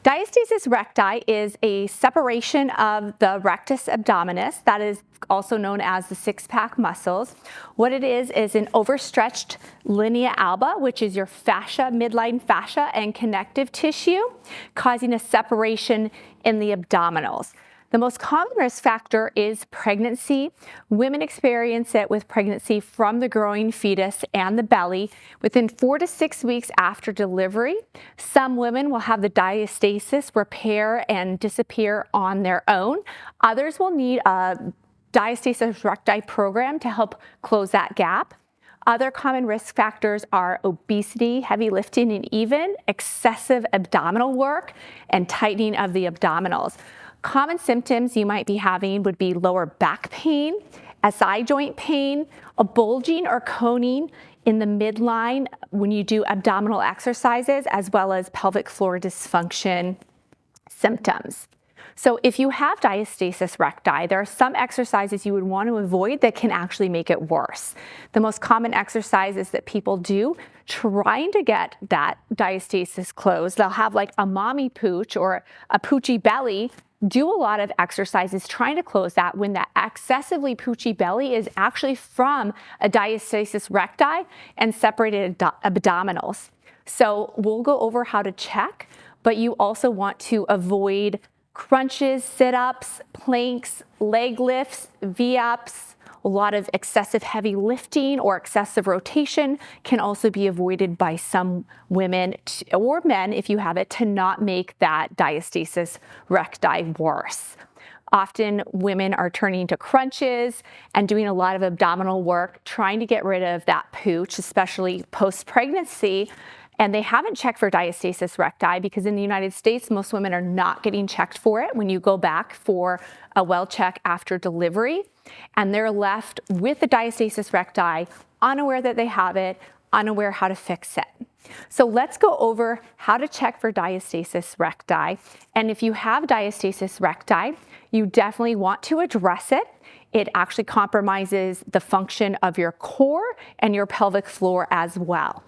Diastasis recti is a separation of the rectus abdominis, that is also known as the six-pack muscles. What it is an overstretched linea alba, which is your fascia, midline fascia and connective tissue, causing a separation in the abdominals. The most common risk factor is pregnancy. Women experience it with pregnancy from the growing fetus and the belly within 4 to 6 weeks after delivery. Some women will have the diastasis repair and disappear on their own. Others will need a diastasis recti program to help close that gap. Other common risk factors are obesity, heavy lifting, and even excessive abdominal work and tightening of the abdominals. Common symptoms you might be having would be lower back pain, SI joint pain, a bulging or coning in the midline when you do abdominal exercises, as well as pelvic floor dysfunction symptoms. So if you have diastasis recti, there are some exercises you would want to avoid that can actually make it worse. The most common exercises that people do trying to get that diastasis closed, they'll have like a mommy pooch or a poochy belly, do a lot of exercises trying to close that when that excessively poochy belly is actually from a diastasis recti and separated abdominals. So we'll go over how to check, but you also want to avoid crunches, sit-ups, planks, leg lifts, V-ups. A lot of excessive heavy lifting or excessive rotation can also be avoided by some women or men, if you have it, to not make that diastasis recti worse. Often women are turning to crunches and doing a lot of abdominal work, trying to get rid of that pooch, especially post-pregnancy. And they haven't checked for diastasis recti because in the United States, most women are not getting checked for it when you go back for a well check after delivery. And they're left with the diastasis recti, unaware that they have it, unaware how to fix it. So let's go over how to check for diastasis recti. And if you have diastasis recti, you definitely want to address it. It actually compromises the function of your core and your pelvic floor as well.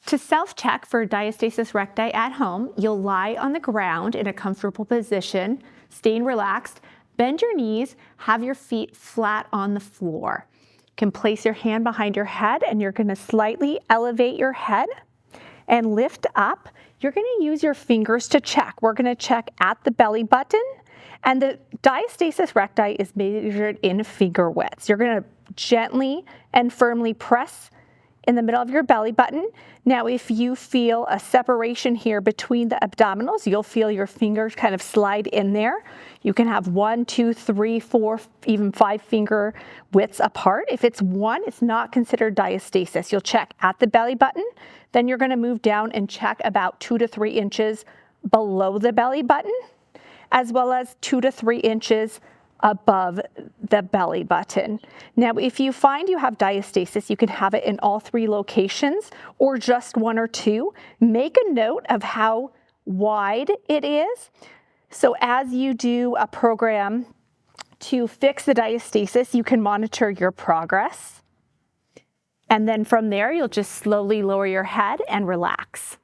To self-check for diastasis recti at home, you'll lie on the ground in a comfortable position, staying relaxed, bend your knees, have your feet flat on the floor. You can place your hand behind your head and you're going to slightly elevate your head and lift up. You're going to use your fingers to check. We're going to check at the belly button, and the diastasis recti is measured in finger widths. You're going to gently and firmly press in the middle of your belly button. Now, if you feel a separation here between the abdominals, you'll feel your fingers kind of slide in there. You can have 1, 2, 3, 4, even 5 finger widths apart. If it's 1, it's not considered diastasis. You'll check at the belly button, then you're going to move down and check about 2 to 3 inches below the belly button, as well as 2 to 3 inches above the belly button. Now, if you find you have diastasis, you can have it in all 3 locations or just 1 or 2. Make a note of how wide it is. So as you do a program to fix the diastasis, you can monitor your progress. And then from there, you'll just slowly lower your head and relax.